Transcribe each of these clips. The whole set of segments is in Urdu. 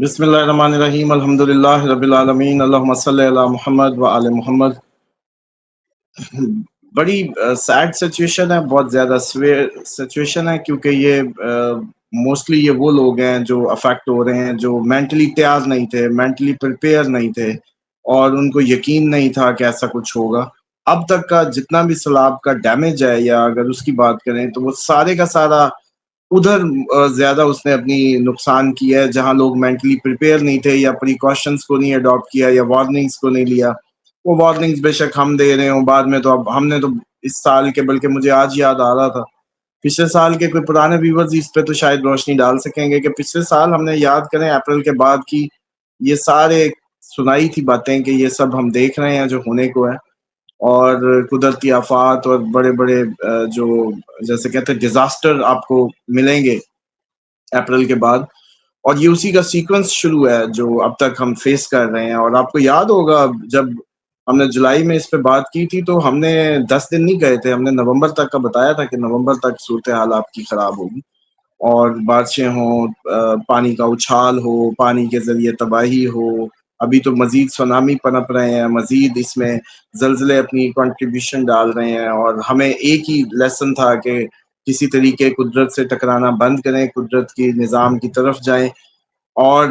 بسم اللہ الرحمن الرحیم الحمدللہ رب العالمین اللہم صلی علی محمد و آل محمد۔ بڑی سیڈ سچویشن ہے، بہت زیادہ سویر سچویشن ہے، کیونکہ یہ موسٹلی یہ وہ لوگ ہیں جو افیکٹ ہو رہے ہیں، جو مینٹلی تیار نہیں تھے، مینٹلی پریپیئر نہیں تھے، اور ان کو یقین نہیں تھا کہ ایسا کچھ ہوگا۔ اب تک کا جتنا بھی سیلاب کا ڈیمیج ہے، یا اگر اس کی بات کریں تو وہ سارے کا سارا ادھر زیادہ اس نے اپنی نقصان کیا ہے، جہاں لوگ مینٹلی پریپیئر نہیں تھے، یا پریکاشنز کو نہیں اڈاپٹ کیا، یا وارننگز کو نہیں لیا۔ وہ وارننگز بے شک ہم دے رہے ہوں بعد میں، تو اب ہم نے تو اس سال کے، بلکہ مجھے آج یاد آ رہا تھا، پچھلے سال کے کوئی پرانے ویورز اس پہ تو شاید روشنی ڈال سکیں گے کہ پچھلے سال ہم نے یاد کریں اپریل کے بعد کی یہ سارے سنائی تھی باتیں کہ یہ سب ہم دیکھ رہے ہیں جو ہونے کو ہے، اور قدرتی آفات اور بڑے بڑے جو جیسے کہتے ہیں ڈیزاسٹر آپ کو ملیں گے اپریل کے بعد، اور یہ اسی کا سیکوینس شروع ہے جو اب تک ہم فیس کر رہے ہیں۔ اور آپ کو یاد ہوگا جب ہم نے جولائی میں اس پہ بات کی تھی تو ہم نے 10 دن نہیں کہے تھے، ہم نے نومبر تک کا بتایا تھا کہ نومبر تک صورتحال آپ کی خراب ہوگی، اور بارشیں ہوں، پانی کا اچھال ہو، پانی کے ذریعے تباہی ہو۔ ابھی تو مزید سونامی پنپ رہے ہیں، مزید اس میں زلزلے اپنی کنٹریبیوشن ڈال رہے ہیں، اور ہمیں ایک ہی لیسن تھا کہ کسی طریقے قدرت سے ٹکرانا بند کریں، قدرت کی نظام کی طرف جائیں۔ اور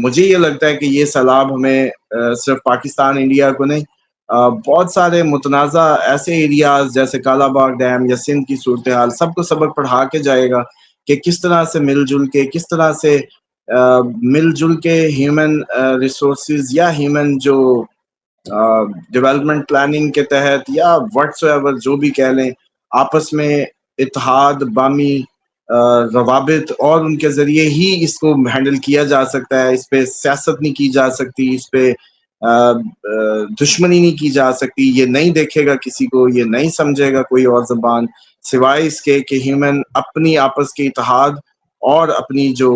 مجھے یہ لگتا ہے کہ یہ سیلاب ہمیں صرف پاکستان انڈیا کو نہیں، بہت سارے متنازع ایسے ایریاز جیسے کالا باغ ڈیم یا سندھ کی صورتحال سب کو سبق پڑھا کے جائے گا کہ کس طرح سے مل جل کے ہیومن ریسورسز یا ہیومن جو ڈیولپمنٹ پلاننگ کے تحت یا واٹس ایور جو بھی کہہ لیں، آپس میں اتحاد، بامی روابط، اور ان کے ذریعے ہی اس کو ہینڈل کیا جا سکتا ہے۔ اس پہ سیاست نہیں کی جا سکتی، اس پہ دشمنی نہیں کی جا سکتی۔ یہ نہیں دیکھے گا کسی کو، یہ نہیں سمجھے گا کوئی اور زبان سوائے اس کے کہ ہیومن اپنی آپس کے اتحاد اور اپنی جو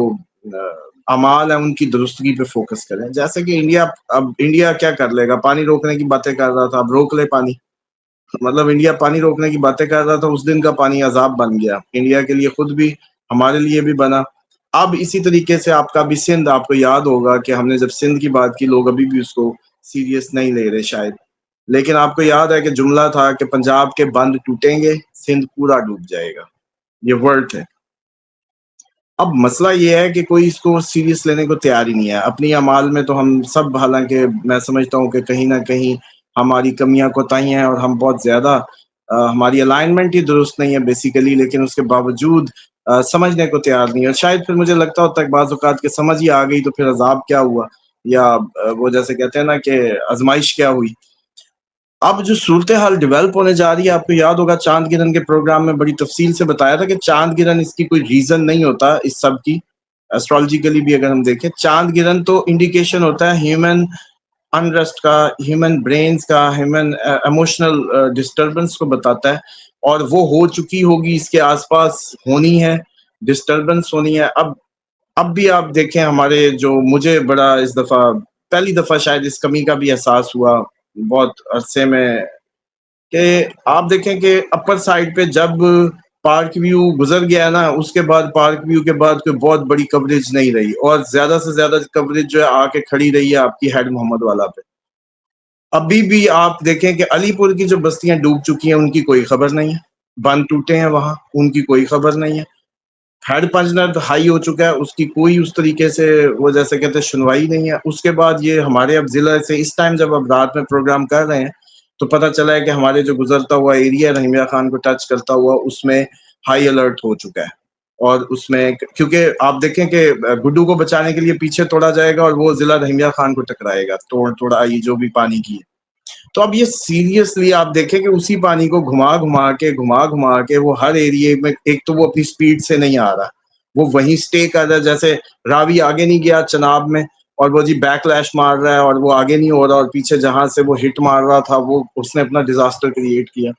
اعمال ہیں ان کی درستگی پہ فوکس کریں۔ جیسے کہ اب انڈیا کیا کر لے گا؟ پانی روکنے کی باتیں کر رہا تھا، اب روک لے پانی، مطلب انڈیا پانی روکنے کی باتیں کر رہا تھا، اس دن کا پانی عذاب بن گیا انڈیا کے لیے، خود بھی ہمارے لیے بھی بنا۔ اب اسی طریقے سے آپ کا بھی سندھ، آپ کو یاد ہوگا کہ ہم نے جب سندھ کی بات کی لوگ ابھی بھی اس کو سیریس نہیں لے رہے شاید، لیکن آپ کو یاد ہے کہ جملہ تھا کہ پنجاب کے بند ٹوٹیں گے، سندھ پورا ڈوب جائے گا، یہ ورڈ تھے۔ اب مسئلہ یہ ہے کہ کوئی اس کو سیریس لینے کو تیار ہی نہیں ہے۔ اپنی اعمال میں تو ہم سب، حالانکہ میں سمجھتا ہوں کہ کہیں نہ کہیں ہماری کمیاں کوتاہیاں ہیں، اور ہم بہت زیادہ ہماری الائنمنٹ ہی درست نہیں ہے بیسیکلی، لیکن اس کے باوجود سمجھنے کو تیار نہیں ہے۔ شاید پھر مجھے لگتا ہوتا ہے بعض اوقات کہ سمجھ ہی آ گئی تو پھر عذاب کیا ہوا، یا وہ جیسے کہتے ہیں نا کہ آزمائش کیا ہوئی۔ اب جو صورتحال ڈیولپ ہونے جا رہی ہے، آپ کو یاد ہوگا چاند گرہن کے پروگرام میں بڑی تفصیل سے بتایا تھا کہ چاند گرہن اس کی کوئی ریزن نہیں ہوتا، اس سب کی ایسٹرالوجیکلی بھی اگر ہم دیکھیں، چاند گرہن تو انڈیکیشن ہوتا ہے ہیومن انریسٹ کا، ہیومن برینز کا، ہیومن ایموشنل ڈسٹربنس کو بتاتا ہے، اور وہ ہو چکی ہوگی، اس کے آس پاس ہونی ہے، ڈسٹربنس ہونی ہے۔ اب بھی آپ دیکھیں ہمارے جو، مجھے بڑا اس دفعہ پہلی دفعہ شاید اس کمی کا بھی احساس ہوا بہت عرصے میں، کہ آپ دیکھیں کہ اپر سائڈ پہ جب پارک ویو گزر گیا نا، اس کے بعد پارک ویو کے بعد کوئی بہت بڑی کوریج نہیں رہی، اور زیادہ سے زیادہ کوریج جو ہے آ کے کھڑی رہی ہے آپ کی ہیڈ محمد والا پہ۔ ابھی بھی آپ دیکھیں کہ علی پور کی جو بستیاں ڈوب چکی ہیں ان کی کوئی خبر نہیں ہے، بند ٹوٹے ہیں وہاں، ان کی کوئی خبر نہیں ہے۔ ہیڈ پنجنر ہائی ہو چکا ہے، اس کی کوئی اس طریقے سے وہ جیسے کہتے ہیں سنوائی نہیں ہے۔ اس کے بعد یہ ہمارے اب ضلع سے اس ٹائم جب اب رات میں پروگرام کر رہے ہیں تو پتہ چلا ہے کہ ہمارے جو گزرتا ہوا ایریا رحیمیہ خان کو ٹچ کرتا ہوا، اس میں ہائی الرٹ ہو چکا ہے۔ اور اس میں کیونکہ آپ دیکھیں کہ گڈو کو بچانے کے لیے پیچھے توڑا جائے گا، اور وہ ضلع رحیمیہ خان کو ٹکرائے گا، توڑائی جو بھی پانی کی ہے۔ تو اب یہ سیریسلی آپ دیکھیں کہ اسی پانی کو گھما گھما کے وہ ہر ایریے میں، ایک تو وہ اپنی سپیڈ سے نہیں آ رہا، وہ وہیں سٹے کر رہا ہے۔ جیسے راوی آگے نہیں گیا چناب میں، اور وہ جی بیک لیش مار رہا ہے، اور وہ آگے نہیں ہو رہا، اور پیچھے جہاں سے وہ ہٹ مار رہا تھا وہ اس نے اپنا ڈیزاسٹر کریٹ کیا۔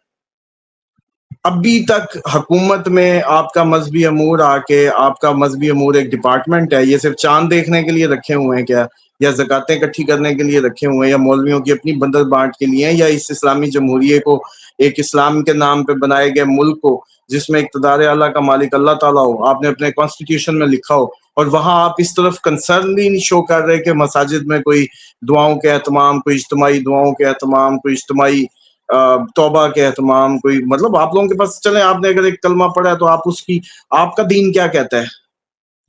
ابھی تک حکومت میں آپ کا مذہبی امور آ کے، آپ کا مذہبی امور ایک ڈپارٹمنٹ ہے، یہ صرف چاند دیکھنے کے لیے رکھے ہوئے ہیں کیا، یا زکاتیں اکٹھی کرنے کے لیے رکھے ہوئے ہیں، یا مولویوں کی اپنی بندر بانٹ کے لیے، یا اس اسلامی جمہوریے کو، ایک اسلام کے نام پہ بنائے گئے ملک کو جس میں اقتدار اعلیٰ کا مالک اللہ تعالیٰ ہو، آپ نے اپنے کانسٹیٹیوشن میں لکھا ہو، اور وہاں آپ اس طرف کنسرن بھی نہیں شو کر رہے کہ مساجد میں کوئی دعاؤں کے اہتمام، کوئی اجتماعی دعاؤں کے اہتمام، کوئی اجتماعی توبہ کے اہتمام، کوئی مطلب آپ لوگوں کے پاس چلیں آپ نے اگر ایک کلمہ پڑھا ہے تو آپ اس کی، آپ کا دین کیا کہتا ہے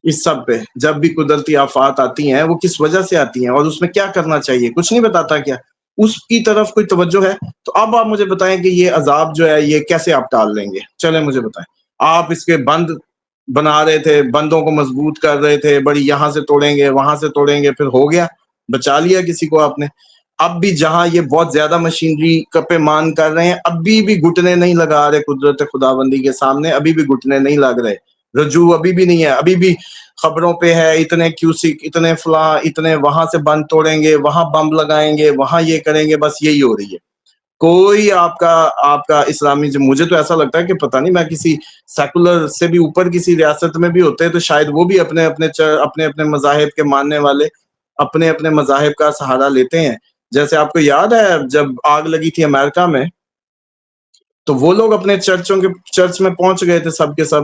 اس سب پہ؟ جب بھی قدرتی آفات آتی ہیں وہ کس وجہ سے آتی ہیں اور اس میں کیا کرنا چاہیے، کچھ نہیں بتاتا کیا؟ اس کی طرف کوئی توجہ ہے؟ تو اب آپ مجھے بتائیں کہ یہ عذاب جو ہے یہ کیسے آپ ٹال لیں گے؟ چلیں مجھے بتائیں. آپ اس کے بند بنا رہے تھے، بندوں کو مضبوط کر رہے تھے، بڑی یہاں سے توڑیں گے وہاں سے توڑیں گے، پھر ہو گیا، بچا لیا کسی کو آپ نے. اب بھی جہاں یہ بہت زیادہ مشینری کپے مان کر رہے ہیں، ابھی بھی گھٹنے نہیں لگا رہے قدرت خداوندی کے سامنے، ابھی بھی گھٹنے نہیں لگ رہے، رجوع ابھی بھی نہیں ہے. ابھی بھی خبروں پہ ہے اتنے کیوسک، اتنے فلاں، اتنے وہاں سے بند توڑیں گے، وہاں بم لگائیں گے، وہاں یہ کریں گے، بس یہی ہو رہی ہے. کوئی آپ کا اسلامی، جو مجھے تو ایسا لگتا ہے کہ پتہ نہیں، میں کسی سیکولر سے بھی اوپر کسی ریاست میں بھی ہوتے تو شاید وہ بھی اپنے اپنے مذاہب کے ماننے والے اپنے اپنے مذاہب کا سہارا لیتے ہیں. جیسے آپ کو یاد ہے جب آگ لگی تھی امریکہ میں، تو وہ لوگ اپنے چرچ میں پہنچ گئے تھے سب کے سب،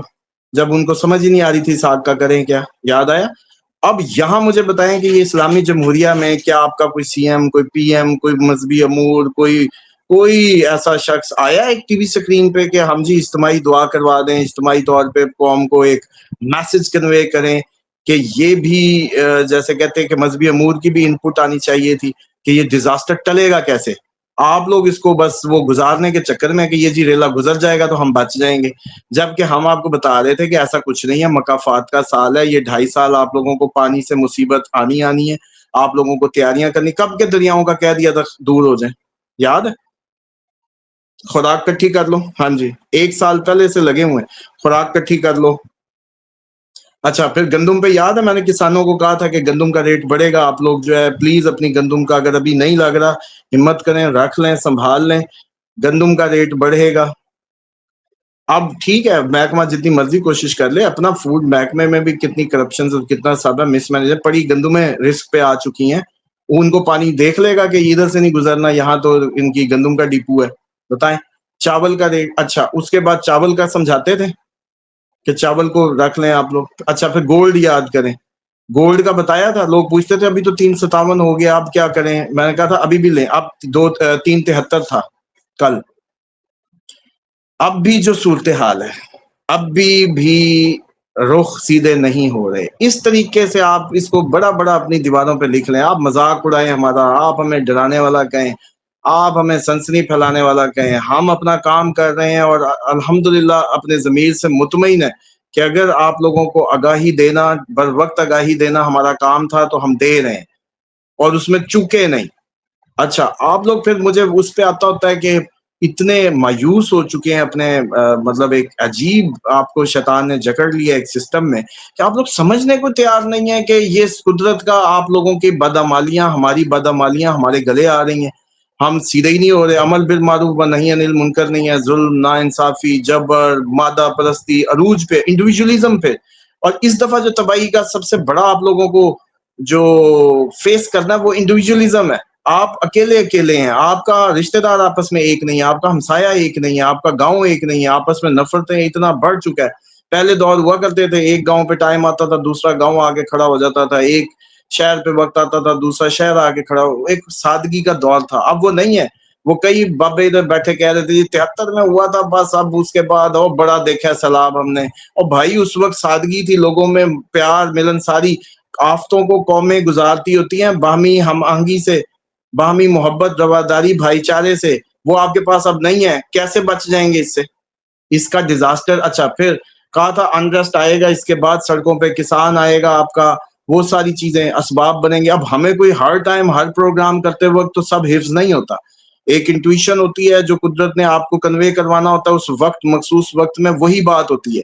جب ان کو سمجھ ہی نہیں آ رہی تھی اس آگ کا کریں کیا. یاد آیا؟ اب یہاں مجھے بتائیں کہ یہ اسلامی جمہوریہ میں کیا آپ کا کوئی سی ایم، کوئی پی ایم، کوئی مذہبی امور، کوئی ایسا شخص آیا ایک ٹی وی سکرین پہ کہ ہم جی اجتماعی دعا کروا دیں، اجتماعی طور پہ قوم کو ایک میسج کنوے کریں کہ یہ بھی جیسے کہتے ہیں کہ مذہبی امور کی بھی انپٹ آنی چاہیے تھی کہ یہ ڈیزاسٹر ٹلے گا کیسے؟ آپ لوگ اس کو بس وہ گزارنے کے چکر میں کہ یہ جی ریلا گزر جائے گا تو ہم بچ جائیں گے، جبکہ ہم آپ کو بتا رہے تھے کہ ایسا کچھ نہیں ہے. مکافات کا سال ہے یہ، 2.5 سال آپ لوگوں کو پانی سے مصیبت آنی ہے، آپ لوگوں کو تیاریاں کرنی. کب کے دریاؤں کا کہہ دیا تھا دور ہو جائیں، یاد ہے؟ خوراک کٹھی کر لو. ہاں جی، 1 سال پہلے سے لگے ہوئے ہیں، خوراک کٹھی کر لو. اچھا، پھر گندم پہ یاد ہے میں نے کسانوں کو کہا تھا کہ گندم کا ریٹ بڑھے گا، آپ لوگ جو ہے پلیز اپنی گندم کا، اگر ابھی نہیں لگ رہا ہمت کریں، رکھ لیں، سنبھال لیں، گندم کا ریٹ بڑھے گا. اب ٹھیک ہے، محکمہ جتنی مرضی کوشش کر لے، اپنا فوڈ محکمے میں بھی کتنی کرپشن اور کتنا سادہ مس مینیجر، پڑی گندمیں رسک پہ آ چکی ہیں. ان کو پانی دیکھ لے گا کہ ادھر سے نہیں گزرنا، یہاں تو ان کی گندم کا ڈپو ہے. بتائیں چاول کا ریٹ. اچھا، اس کے بعد چاول کا سمجھاتے تھے کہ چاول کو رکھ لیں آپ لوگ. اچھا، پھر گولڈ یاد کریں، گولڈ کا بتایا تھا، لوگ پوچھتے تھے ابھی تو 357 ہو گیا اب کیا کریں، میں نے کہا تھا ابھی بھی لیں. اب 373 تھا کل. اب بھی جو صورتحال ہے، اب بھی رخ سیدھے نہیں ہو رہے. اس طریقے سے آپ اس کو بڑا بڑا اپنی دیواروں پہ لکھ لیں، آپ مذاق اڑائیں ہمارا، آپ ہمیں ڈرانے والا کہیں، آپ ہمیں سنسنی پھیلانے والا کہیں. ہم اپنا کام کر رہے ہیں اور الحمدللہ اپنے ضمیر سے مطمئن ہے کہ اگر آپ لوگوں کو آگاہی دینا، بر وقت آگاہی دینا ہمارا کام تھا تو ہم دے رہے ہیں اور اس میں چوکے نہیں. اچھا، آپ لوگ پھر مجھے اس پہ آتا ہوتا ہے کہ اتنے مایوس ہو چکے ہیں اپنے مطلب ایک عجیب آپ کو شیطان نے جکڑ لیا ایک سسٹم میں کہ آپ لوگ سمجھنے کو تیار نہیں ہیں کہ یہ قدرت کا آپ لوگوں کی بدعمالیاں، ہماری بدعمالیاں ہمارے گلے آ رہی ہیں. ہم سیدھے ہی نہیں ہو رہے، عمل بالمعروف و نہی عن المنکر نہیں ہے، ظلم، نا انصافی، جبر، مادہ پرستی عروج پہ، انڈیویجولزم پہ. اور اس دفعہ جو تباہی کا سب سے بڑا آپ لوگوں کو جو فیس کرنا ہے وہ انڈیویجولزم ہے. آپ اکیلے اکیلے ہیں، آپ کا رشتہ دار آپس میں ایک نہیں ہے، آپ کا ہمسایہ ایک نہیں ہے، آپ کا گاؤں ایک نہیں ہے، آپس میں نفرتیں اتنا بڑھ چکا ہے. پہلے دور ہوا کرتے تھے، ایک گاؤں پہ ٹائم آتا تھا دوسرا گاؤں آگے کھڑا ہو جاتا تھا، ایک شہر پہ وقت آتا تھا دوسرا شہر آگے کھڑا ہو، ایک سادگی کا دور تھا. اب وہ نہیں ہے. وہ کئی بابے ادھر بیٹھے کہہ رہے تھے 73 میں ہوا تھا بس، اب اس کے بعد اور بڑا دیکھا سیلاب ہم نے. اور بھائی اس وقت سادگی تھی، لوگوں میں پیار، ملن ساری. آفتوں کو قومیں گزارتی ہوتی ہیں باہمی ہم آہنگی سے، باہمی محبت، رواداری، بھائی چارے سے. وہ آپ کے پاس اب نہیں ہے. کیسے بچ جائیں گے اس سے، اس کا ڈیزاسٹر؟ اچھا، پھر کہا تھا انریسٹ آئے گا، اس کے بعد سڑکوں پہ کسان آئے گا، آپ کا وہ ساری چیزیں اسباب بنیں گے. اب ہمیں کوئی ہر ٹائم ہر پروگرام کرتے وقت تو سب حفظ نہیں ہوتا. ایک انٹویشن ہوتی ہے جو قدرت نے آپ کو کنوے کروانا ہوتا ہے اس وقت، مخصوص وقت میں وہی بات ہوتی ہے.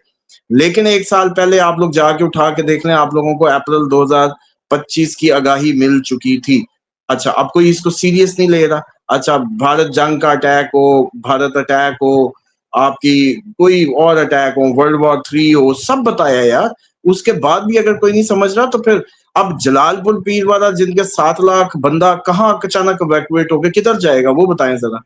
لیکن 1 سال پہلے آپ لوگ جا کے اٹھا کے دیکھ لیں، آپ لوگوں کو اپریل 2025 کی آگاہی مل چکی تھی. اچھا، اب کوئی اس کو سیریس نہیں لے رہا. اچھا، بھارت جنگ کا اٹیک ہو، بھارت اٹیک ہو، آپ کی کوئی اور اٹیک ہو، World War III ہو، سب بتایا یار. اس کے بعد بھی اگر کوئی نہیں سمجھ رہا تو پھر اب جلال پور پیر والا جن کے 7 لاکھ بندہ کہاں اچانک ایویکویٹ ہو کے کدھر جائے گا وہ بتائیں ذرا.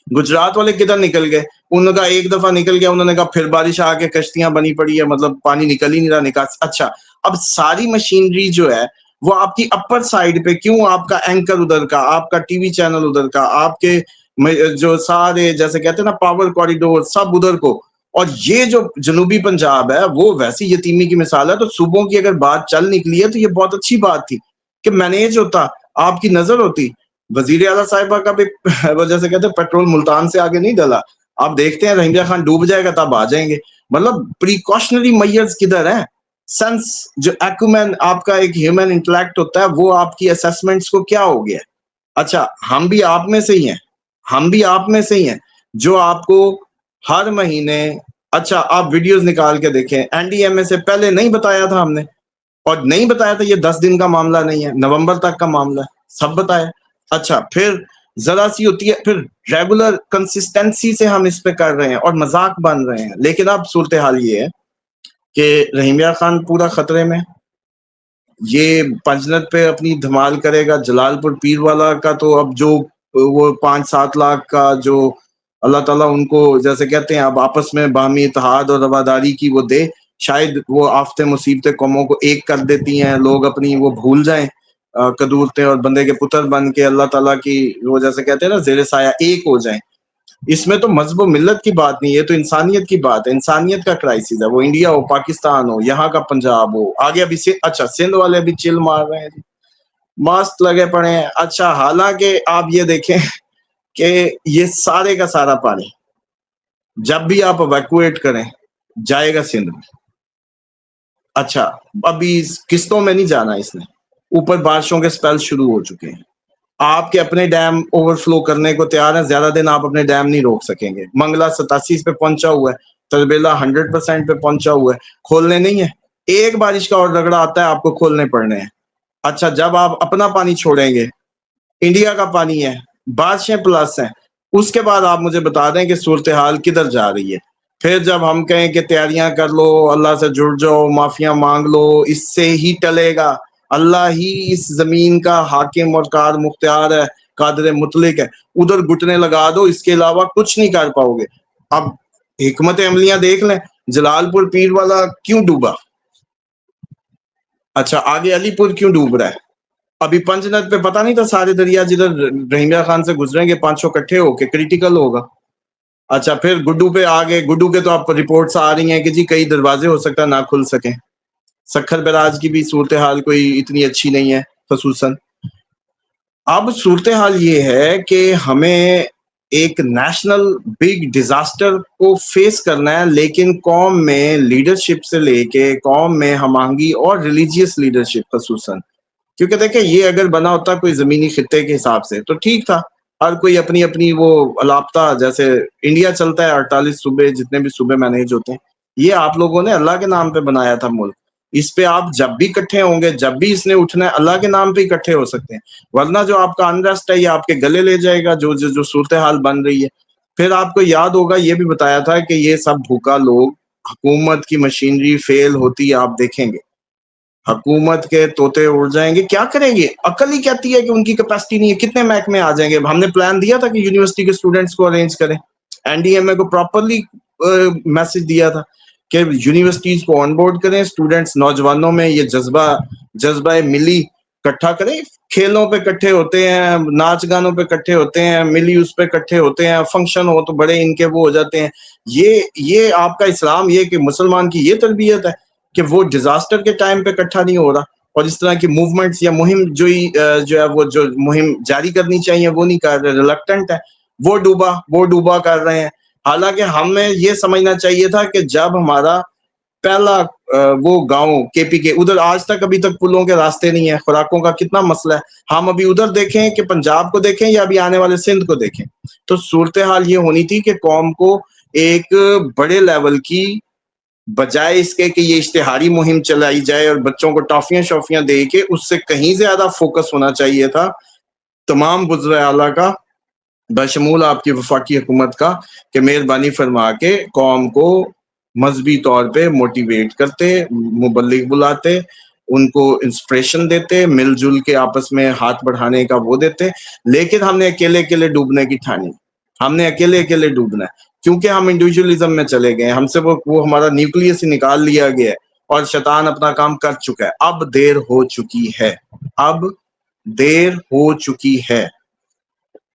گجرات والے کدھر نکل گئے؟ انہوں نے کہا ایک دفعہ نکل گیا، انہوں نے کہا پھر بارش آ کے کشتیاں بنی پڑی ہے، مطلب پانی نکل ہی نہیں رہا نکاس. اچھا، اب ساری مشینری جو ہے وہ آپ کی اپر سائڈ پہ، کیوں آپ کا اینکر ادھر کا، آپ کا ٹی وی چینل ادھر کا، آپ کے جو سارے جیسے کہتے ہیں نا پاور کوریڈور سب ادھر کو، اور یہ جو جنوبی پنجاب ہے وہ ویسی یتیمی کی مثال ہے. تو صوبوں کی اگر بات چل نکلی ہے تو یہ بہت اچھی بات تھی کہ مینیج ہوتا، آپ کی نظر ہوتی. وزیر اعلیٰ صاحبہ کا بھی وہ جیسے کہتے ہیں پیٹرول ملتان سے آگے نہیں ڈلا. آپ دیکھتے ہیں رحیم خان ڈوب جائے گا تب آ جائیں گے. مطلب پریکاشنری میئرز کدھر ہیں؟ سینس جو ایکومین آپ کا ایک ہیومن انٹلیکٹ ہوتا ہے وہ آپ کی اسیسمنٹس کو کیا ہو گیا؟ اچھا ہم بھی آپ میں سے ہی ہیں، ہم بھی آپ میں سے ہی ہیں جو آپ کو ہر مہینے، اچھا آپ ویڈیوز نکال کے دیکھیں، این ڈی ایم اے سے پہلے نہیں بتایا تھا ہم نے، اور نہیں بتایا تھا، یہ 10 دن کا معاملہ نہیں ہے، نومبر تک کا معاملہ ہے، سب بتایا. اچھا پھر ذرا سی ہوتی ہے، پھر ریگولر کنسسٹنسی سے ہم اس پہ کر رہے ہیں اور مذاق بن رہے ہیں. لیکن اب صورتحال یہ ہے کہ رحیم خان پورا خطرے میں، یہ پنجنت پہ اپنی دھمال کرے گا. جلال پور پیر والا کا تو اب جو وہ 5-7 لاکھ کا جو اللہ تعالیٰ ان کو جیسے کہتے ہیں اب آپس میں باہمی اتحاد اور رواداری کی وہ دے، شاید وہ آفتے مصیبتیں قوموں کو ایک کر دیتی ہیں، لوگ اپنی وہ بھول جائیں قدورتیں، اور بندے کے پتر بن کے اللہ تعالیٰ کی وہ جیسے کہتے ہیں نا زیر سایہ ایک ہو جائیں. اس میں تو مذہب و ملت کی بات نہیں، یہ تو انسانیت کی بات ہے، انسانیت کا کرائسس ہے. وہ انڈیا ہو، پاکستان ہو، یہاں کا پنجاب ہو، آگے ابھی اچھا سندھ والے بھی چل مار رہے ہیں، مست لگے پڑے ہیں. اچھا حالانکہ آپ یہ دیکھیں کہ یہ سارے کا سارا پانی جب بھی آپ ایویکویٹ کریں جائے گا سندھ میں. اچھا ابھی قسطوں میں نہیں جانا، اس نے اوپر بارشوں کے سپیل شروع ہو چکے ہیں. آپ کے اپنے ڈیم اوور فلو کرنے کو تیار ہیں، زیادہ دن آپ اپنے ڈیم نہیں روک سکیں گے. منگلہ 87 پہ پہنچا ہوا ہے، تربیلا 100% پہ پہنچا ہوا ہے، کھولنے نہیں ہے. ایک بارش کا اور رگڑا آتا ہے آپ کو کھولنے پڑنے ہیں. اچھا جب آپ اپنا پانی چھوڑیں گے، انڈیا کا پانی ہے، بارشیں پلس ہیں، اس کے بعد آپ مجھے بتا دیں کہ صورتحال کدھر جا رہی ہے. پھر جب ہم کہیں کہ تیاریاں کر لو، اللہ سے جڑ جاؤ، معافیاں مانگ لو، اس سے ہی ٹلے گا. اللہ ہی اس زمین کا حاکم اور کار مختار ہے، قادر مطلق ہے. ادھر گھٹنے لگا دو، اس کے علاوہ کچھ نہیں کر پاؤ گے. اب حکمت عملیاں دیکھ لیں، جلال پور پیر والا کیوں ڈوبا؟ اچھا آگے علی پور کیوں ڈوب رہا ہے؟ ابھی پنجنت پہ پتہ نہیں تھا سارے دریا جدھر رحیم خان سے گزریں گے 500 کٹھے ہو کے کریٹیکل ہوگا. اچھا پھر گڈو پہ آگے، گڈو کے تو آپ رپورٹس آ رہی ہیں کہ جی کئی دروازے ہو سکتا ہے نہ کھل سکیں. سکھر بیراج کی بھی صورتحال کوئی اتنی اچھی نہیں ہے خصوصاً. اب صورتحال یہ ہے کہ ہمیں ایک نیشنل بگ ڈیزاسٹر کو فیس کرنا ہے، لیکن قوم میں لیڈرشپ سے لے کے قوم میں ہم آہنگی اور ریلیجیس لیڈرشپ خصوصاً، کیونکہ دیکھیں یہ اگر بنا ہوتا کوئی زمینی خطے کے حساب سے تو ٹھیک تھا، ہر کوئی اپنی اپنی وہ الاپتا، جیسے انڈیا چلتا ہے 48 صوبے، جتنے بھی صوبے مینیج ہوتے ہیں، یہ آپ لوگوں نے اللہ کے نام پہ بنایا تھا ملک. اس پہ آپ جب بھی اکٹھے ہوں گے، جب بھی اس نے اٹھنا ہے، اللہ کے نام پہ اکٹھے ہو سکتے ہیں. ورنہ جو آپ کا انریسٹ ہے یہ آپ کے گلے لے جائے گا، جو صورتحال بن رہی ہے. پھر آپ کو یاد ہوگا یہ بھی بتایا تھا کہ یہ سب بھوکا لوگ، حکومت کی مشینری فیل ہوتی آپ دیکھیں گے، حکومت کے طوطے اڑ جائیں گے. کیا کریں گے؟ عقل ہی کہتی ہے کہ ان کی کیپیسٹی نہیں ہے. کتنے محکمے آ جائیں گے. ہم نے پلان دیا تھا کہ یونیورسٹی کے اسٹوڈنٹس کو ارینج کریں، این ڈی ایم اے کو پراپرلی میسج دیا تھا کہ یونیورسٹیز کو آن بورڈ کریں، اسٹوڈنٹس نوجوانوں میں یہ جذبہ ملی اکٹھا کریں. کھیلوں پہ کٹھے ہوتے ہیں، ناچ گانوں پہ کٹھے ہوتے ہیں، ملی اس پہ کٹھے ہوتے ہیں، فنکشن ہو تو بڑے ان کے وہ ہو جاتے ہیں. یہ آپ کا اسلام، یہ کہ مسلمان کی یہ تربیت ہے کہ وہ ڈیزاسٹر کے ٹائم پہ اکٹھا نہیں ہو رہا، اور اس طرح کی موومنٹس یا مہم جو ہے وہ جو مہم جاری کرنی چاہیے وہ نہیں کر رہے، ریلکٹنٹ ہے. وہ ڈوبا کر رہے ہیں. حالانکہ ہمیں یہ سمجھنا چاہیے تھا کہ جب ہمارا پہلا وہ گاؤں کے پی کے ادھر آج تک ابھی تک پلوں کے راستے نہیں ہیں، خوراکوں کا کتنا مسئلہ ہے. ہم ابھی ادھر دیکھیں کہ پنجاب کو دیکھیں یا ابھی آنے والے سندھ کو دیکھیں، تو صورتحال یہ ہونی تھی کہ قوم کو ایک بڑے لیول کی، بجائے اس کے کہ یہ اشتہاری مہم چلائی جائے اور بچوں کو ٹافیاں شافیاں دے کے، اس سے کہیں زیادہ فوکس ہونا چاہیے تھا تمام وزراء اعلیٰ کا، بشمول آپ کی وفاقی حکومت کا، کہ مہربانی فرما کے قوم کو مذہبی طور پہ موٹیویٹ کرتے، مبلغ بلاتے، ان کو انسپریشن دیتے، مل جل کے آپس میں ہاتھ بڑھانے کا وہ دیتے. لیکن ہم نے اکیلے ڈوبنے کی ٹھانی، ہم نے اکیلے ڈوبنا ہے، کیونکہ ہم انڈیویجولزم میں چلے گئے، ہم سے وہ ہمارا نیوکلیس ہی نکال لیا گیا ہے. اور شیطان اپنا کام کر چکا ہے. اب دیر ہو چکی ہے، اب دیر ہو چکی ہے.